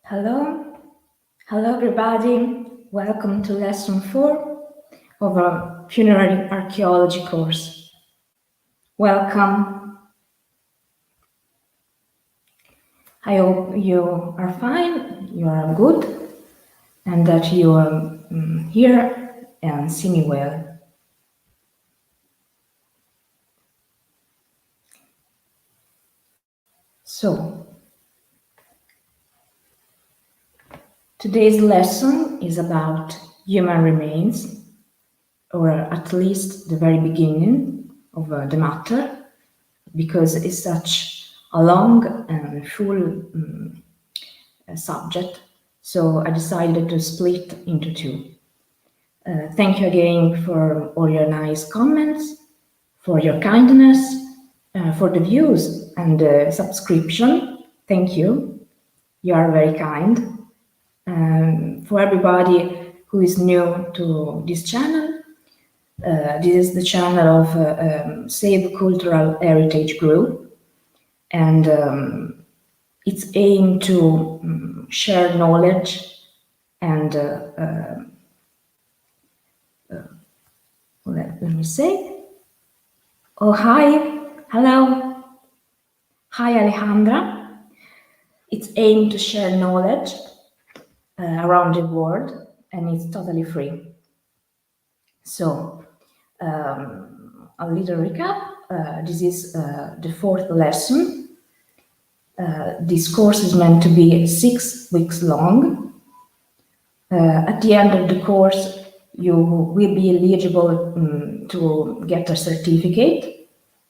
Hello, hello everybody. Welcome to lesson 4 of our Funerary Archaeology course. Welcome. I hope you are fine, you are good, and that you hear and see me well. So, today's lesson is about human remains, or at least the very beginning of the matter, because it's such a long and full subject, so I decided to split into two. Thank you again for all your nice comments, for your kindness, for the views and the subscription. Thank you. You are very kind. For everybody who is new to this channel, this is the channel of Save Cultural Heritage Group, and it's aimed to share knowledge and let me say. Oh, hi. Hello. Hi, Alejandra. It's aimed to share knowledge around the world, and it's totally free. So, a little recap. This is the 4th lesson. This course is meant to be 6 weeks long. At the end of the course, you will be eligible to get a certificate.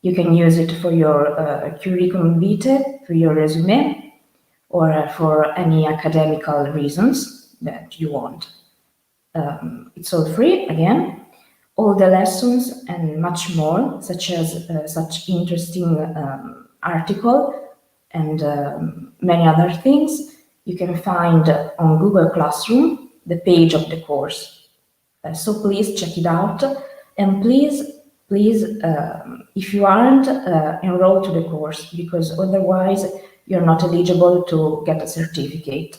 You can use it for your curriculum vitae, for your resume, or for any academical reasons that you want. It's all free, again. All the lessons and much more, such as such interesting article and many other things, you can find on Google Classroom, the page of the course. So please check it out, and please, if you aren't, enroll to the course, because otherwise you're not eligible to get a certificate.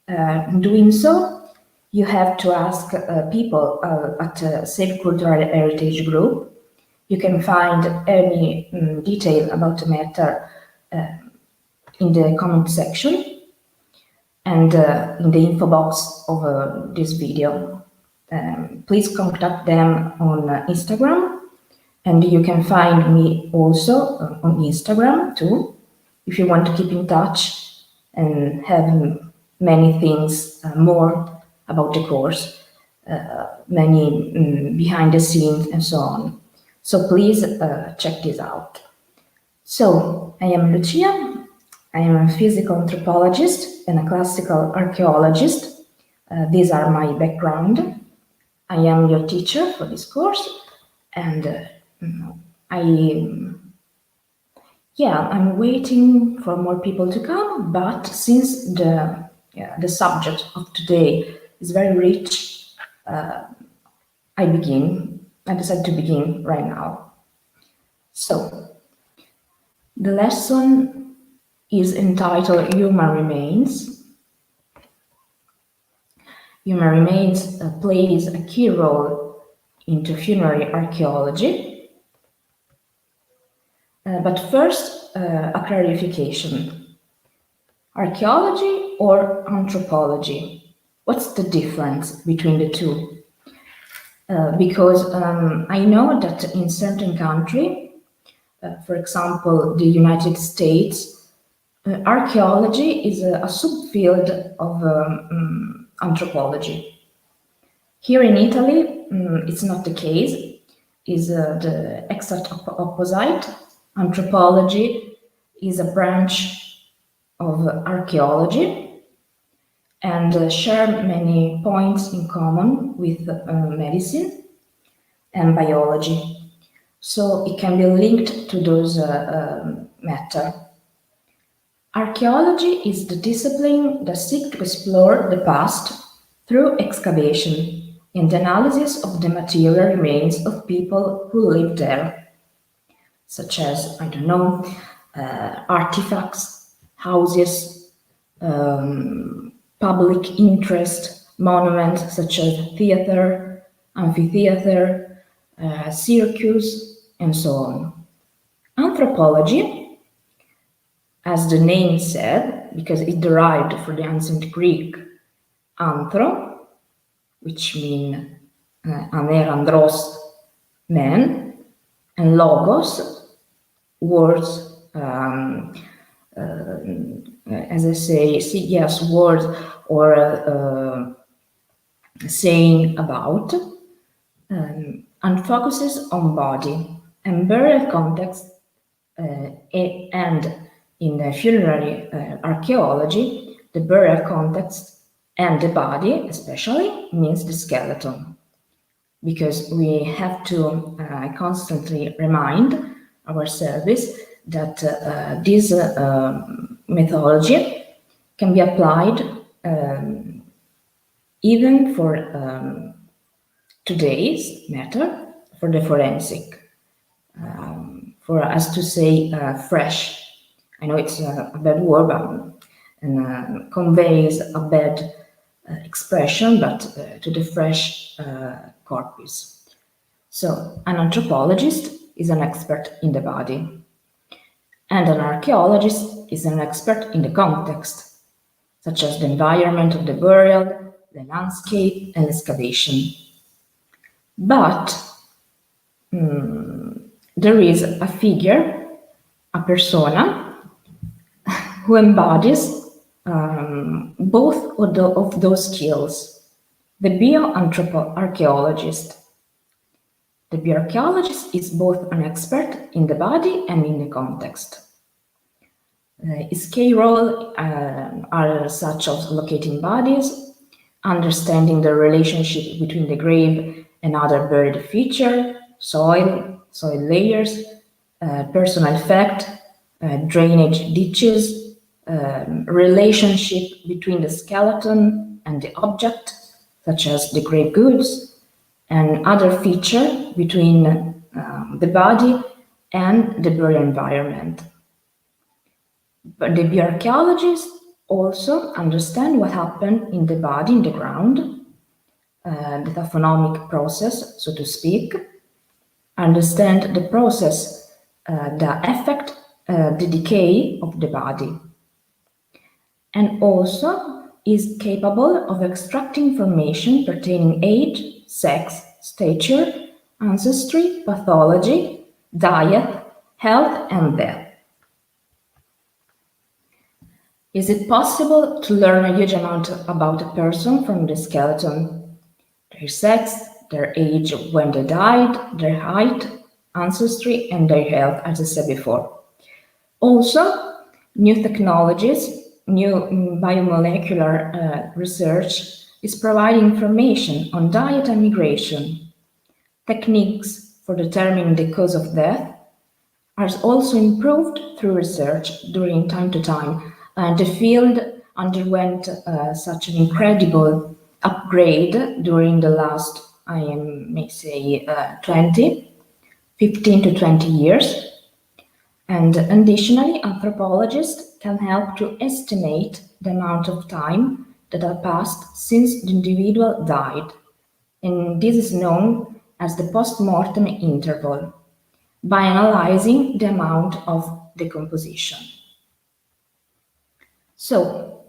In doing so, you have to ask people at Save Cultural Heritage Group. You can find any detail about the matter in the comment section and in the info box of this video. Please contact them on Instagram, and you can find me also on Instagram too, if you want to keep in touch and have many things more about the course, many behind the scenes and so on. So please check this out. So I am Lucia. I am a physical anthropologist and a classical archaeologist. These are my background. I am your teacher for this course, and I'm waiting for more people to come, but since the subject of today is very rich, I decided to begin right now. So, the lesson is entitled Human Remains. Human remains plays a key role into funerary archaeology. But first, a clarification. Archaeology or anthropology? What's the difference between the two? Because I know that in certain countries, for example, the United States, archaeology is a subfield of anthropology. Here in Italy, it's not the case. It's the exact opposite. Anthropology is a branch of archaeology and share many points in common with medicine and biology. So it can be linked to those matter. Archaeology is the discipline that seeks to explore the past through excavation and analysis of the material remains of people who lived there, such as, artifacts, houses, public interest monuments such as theater, amphitheater, circus, and so on. Anthropology, as the name said, because it derived from the ancient Greek anthro, which means anerandros, man, and logos, words, as I say, yes, words or saying about, and focuses on body and burial context, and in the funerary archaeology, the burial context and the body especially means the skeleton, because we have to constantly remind ourselves that this methodology can be applied even for today's matter, for the forensic, for us to say fresh. I know it's a bad word, but and conveys a bad expression, but to the fresh corpus. So an anthropologist is an expert in the body, and an archaeologist is an expert in the context, such as the environment of the burial, the landscape, and excavation. But there is a figure, a persona, who embodies both of those skills, the bioarchaeologist. The bioarchaeologist is both an expert in the body and in the context. His key role are such as locating bodies, understanding the relationship between the grave and other buried feature, soil layers, personal effect, drainage ditches, relationship between the skeleton and the object, such as the grave goods, and other feature between the body and the burial environment. But the bioarchaeologists also understand what happened in the body, in the ground, the taphonomic process, so to speak, understand the process that affect the decay of the body, and also is capable of extracting information pertaining age, sex, stature, ancestry, pathology, diet, health, and death. Is it possible to learn a huge amount about a person from the skeleton? Their sex, their age when they died, their height, ancestry, and their health, as I said before. Also, new technologies, new biomolecular research is providing information on diet and migration. Techniques for determining the cause of death are also improved through research during time to time. And the field underwent such an incredible upgrade during the last, I may say, 15 to 20 years. And additionally, anthropologists can help to estimate the amount of time that had passed since the individual died. And this is known as the postmortem interval, by analyzing the amount of decomposition. So,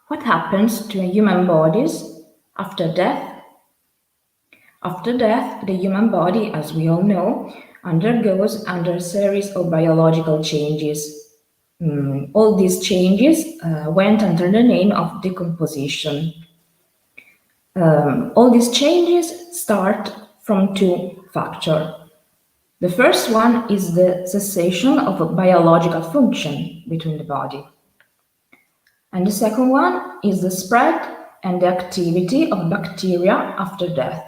what happens to human bodies after death? After death, the human body, as we all know, undergoes a series of biological changes. All these changes went under the name of decomposition. All these changes start from two factors. The first one is the cessation of a biological function between the body. And the second one is the spread and the activity of bacteria after death.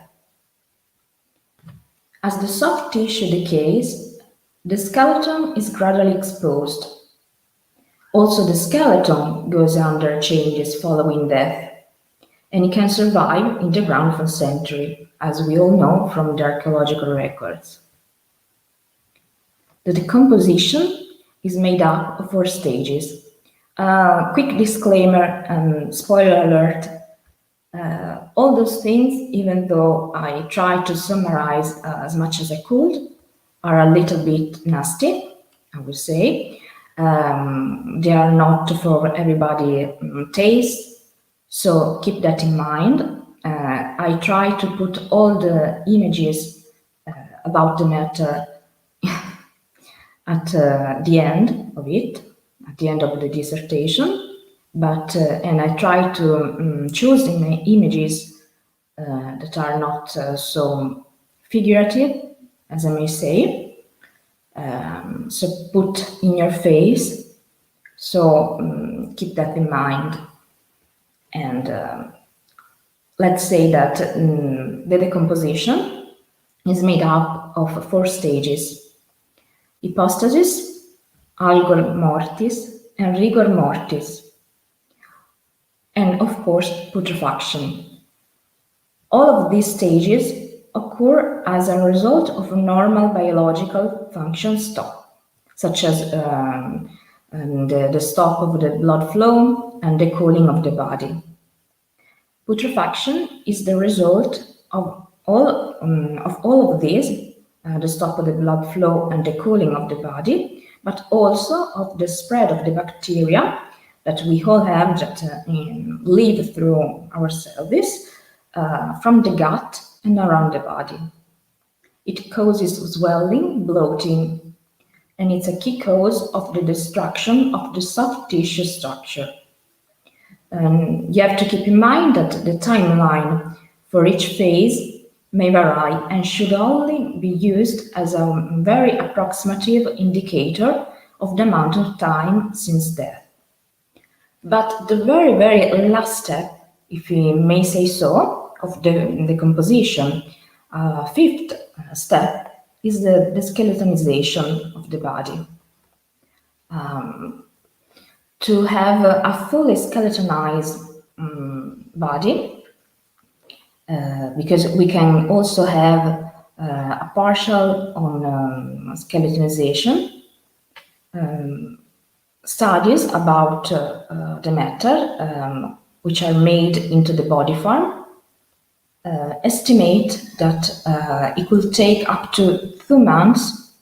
As the soft tissue decays, the skeleton is gradually exposed. Also, the skeleton goes under changes following death, and it can survive in the ground for centuries, as we all know from the archaeological records. The decomposition is made up of 4 stages. Quick disclaimer and spoiler alert. All those things, even though I tried to summarize as much as I could, are a little bit nasty, I would say. They are not for everybody taste, so keep that in mind. I try to put all the images about the matter at the end of it, at the end of the dissertation, but and I try to choose images that are not so figurative, as I may say. So put in your face. So keep that in mind. And let's say that the decomposition is made up of 4 stages: hypostasis, algor mortis, and rigor mortis, and of course putrefaction. All of these stages occur as a result of a normal biological function stop, such as the stop of the blood flow and the cooling of the body. Putrefaction is the result of all of these, the stop of the blood flow and the cooling of the body, but also of the spread of the bacteria that we all have that live through our pelvis from the gut and around the body. It causes swelling, bloating, and it's a key cause of the destruction of the soft tissue structure. You have to keep in mind that the timeline for each phase may vary and should only be used as a very approximative indicator of the amount of time since death. But the very, very last step, if we may say so, of the decomposition, 5th step, is the skeletonization of the body. To have a fully skeletonized body, because we can also have a partial on skeletonization, studies about the matter, which are made into the body form, estimate that it will take up to 2 months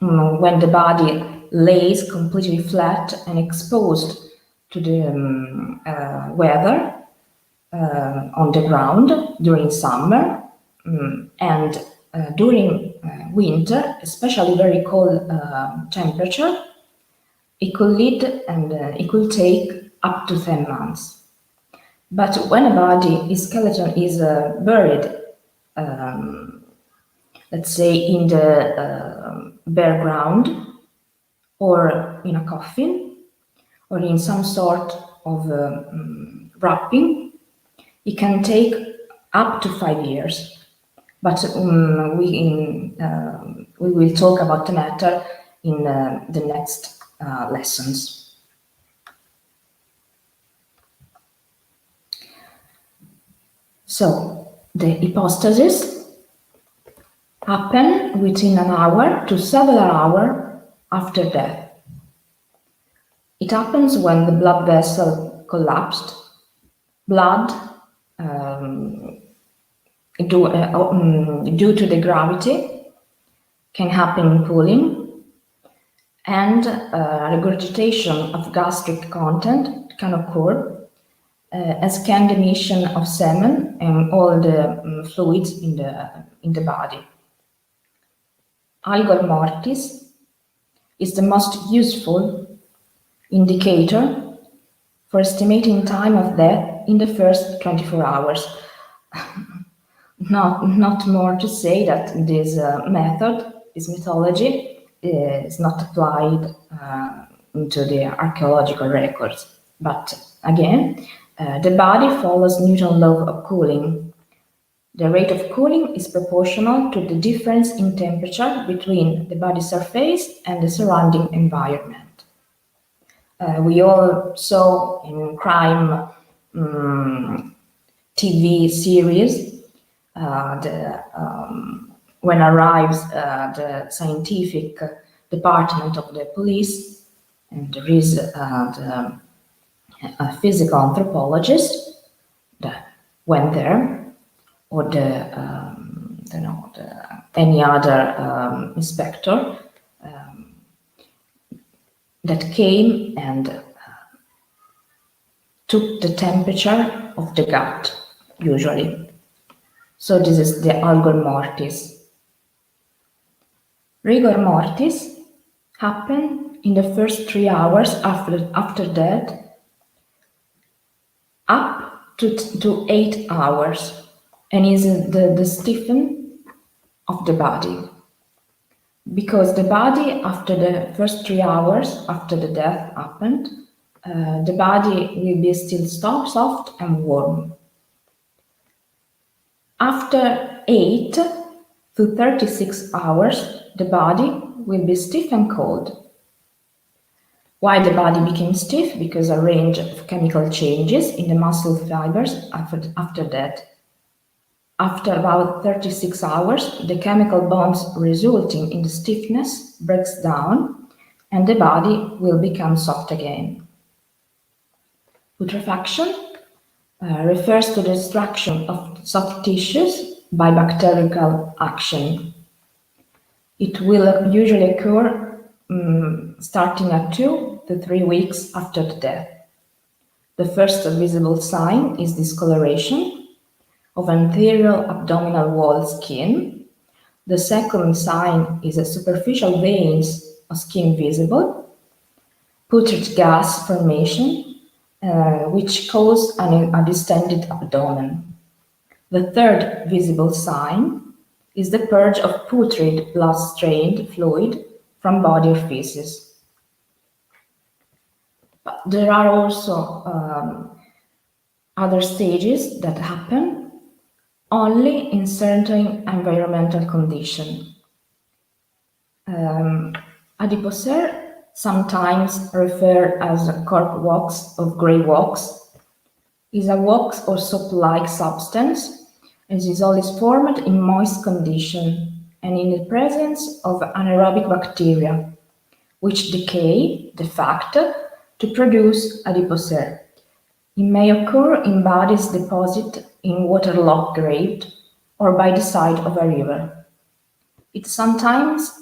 when the body lays completely flat and exposed to the weather on the ground during summer, and during winter, especially very cold temperature, it could lead and it could take up to 10 months. But when a body is buried, let's say in the bare ground, or in a coffin, or in some sort of wrapping, it can take up to 5 years. But we will talk about the matter in the next lessons. So, the hypostasis happen within an hour to several hours after death. It happens when the blood vessel collapsed, blood, due to the gravity, can happen in pooling, and regurgitation of gastric content can occur, as can the emission of semen and all the fluids in the body. Algor mortis is the most useful indicator for estimating time of death in the first 24 hours. Not more to say that this method, this methodology, is not applied into the archaeological records. But again, the body follows Newton's law of cooling. The rate of cooling is proportional to the difference in temperature between the body surface and the surrounding environment. We all saw in crime TV series when arrives the scientific department of the police, and there is a physical anthropologist that went there, or any other inspector that came and took the temperature of the gut, usually. So this is the rigor mortis. Rigor mortis happen in the first 3 hours after death, up to 8 hours, and is the stiffen of the body. Because the body, after the first 3 hours after the death happened, the body will be still soft and warm. After 8 to 36 hours, the body will be stiff and cold. Why the body became stiff? Because a range of chemical changes in the muscle fibers after death. After about 36 hours, the chemical bonds resulting in the stiffness breaks down and the body will become soft again. Putrefaction refers to the destruction of soft tissues by bacterial action. It will usually occur starting at 2 to 3 weeks after the death. The first visible sign is discoloration of anterior abdominal wall skin. The second sign is a superficial veins of skin visible, putrid gas formation, which cause a distended abdomen. The third visible sign is the purge of putrid blood-stained fluid from body or feces. But there are also other stages that happen only in certain environmental conditions. Adipocere, sometimes referred as cork wax or grey wax, is a wax or soap-like substance and is always formed in moist condition and in the presence of anaerobic bacteria, which decay the fat to produce adipocere. It may occur in bodies deposited in waterlogged grave or by the side of a river. It sometimes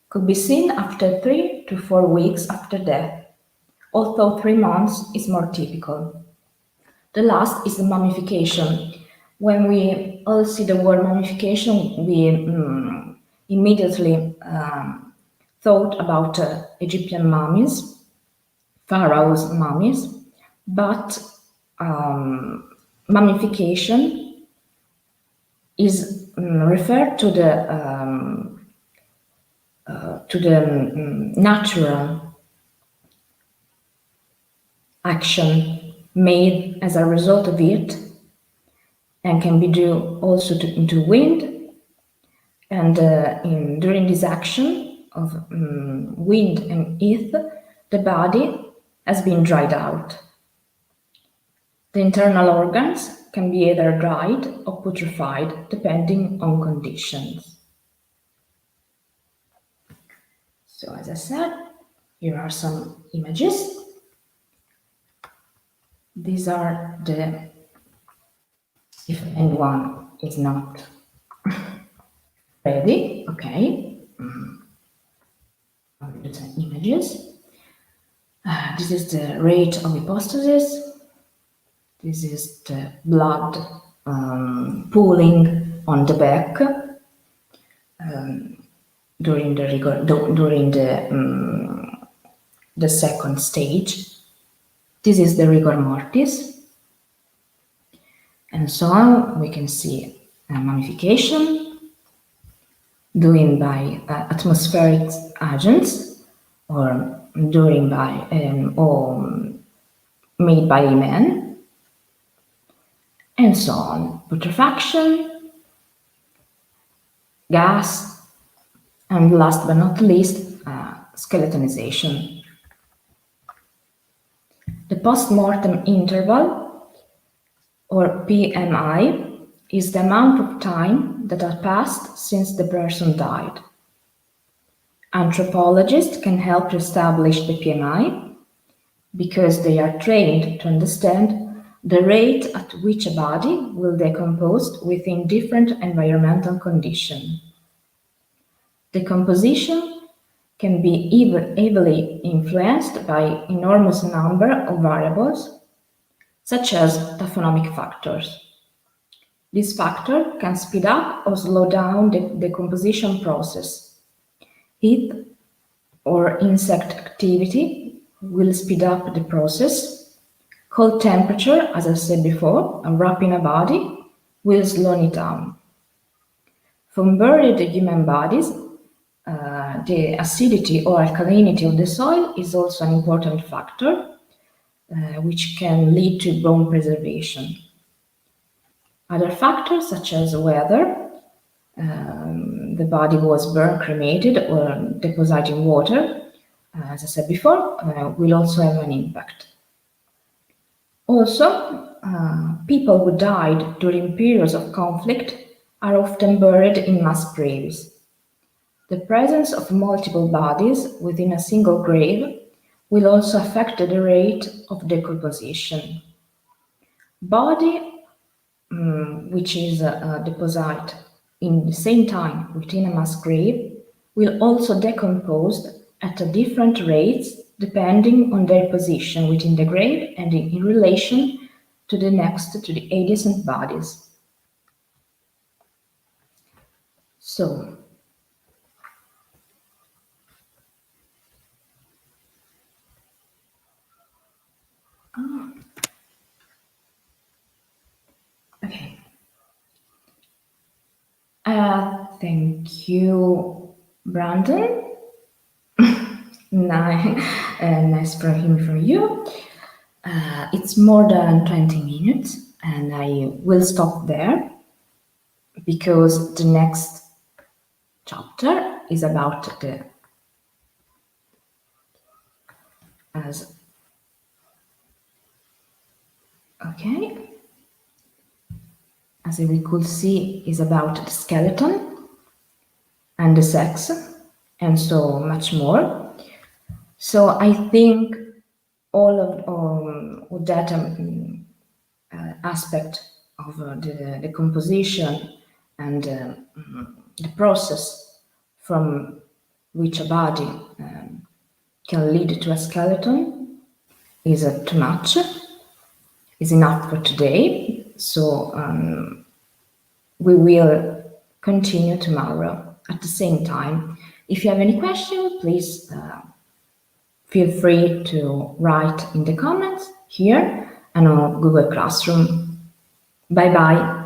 could be seen after 3 to 4 weeks after death, although 3 months is more typical. The last is the mummification. When we all see the word mummification, we immediately thought about Egyptian mummies, pharaohs' mummies, but mummification is referred to the natural action made as a result of it, and can be due also to wind. And during this action of wind and heat, the body has been dried out. The internal organs can be either dried or putrefied, depending on conditions. So, as I said, here are some images. These are if anyone is not ready, okay. Images. This is the rate of hypostasis. This is the blood pooling on the back during the second stage. This is the rigor mortis, and so on. We can see mummification doing by atmospheric agents, or doing by or made by man, and so on. Putrefaction, gas, and last but not least, skeletonization. The postmortem interval, or PMI, is the amount of time that has passed since the person died. Anthropologists can help to establish the PMI because they are trained to understand the rate at which a body will decompose within different environmental conditions. Decomposition can be heavily influenced by enormous number of variables, such as taphonomic factors. This factor can speed up or slow down the decomposition process. Heat or insect activity will speed up the process. Cold temperature, as I said before, and wrapping a body will slow it down. For buried human bodies, the acidity or alkalinity of the soil is also an important factor, which can lead to bone preservation. Other factors, such as whether the body was burned, cremated, or deposited in water, as I said before, will also have an impact. Also, people who died during periods of conflict are often buried in mass graves. The presence of multiple bodies within a single grave will also affect the rate of decomposition. Body which is deposited in the same time within a mass grave will also decompose at a different rates depending on their position within the grave and in relation to the adjacent bodies. So, okay. Thank you, Brandon. Nice from him from you. It's more than 20 minutes and I will stop there because the next chapter is about as we could see, is about the skeleton and the sex and so much more. So I think all of that aspect of the composition and the process from which a body can lead to a skeleton is too much, is enough for today. So we will continue tomorrow at the same time. If you have any questions, please feel free to write in the comments here and on Google Classroom. Bye bye.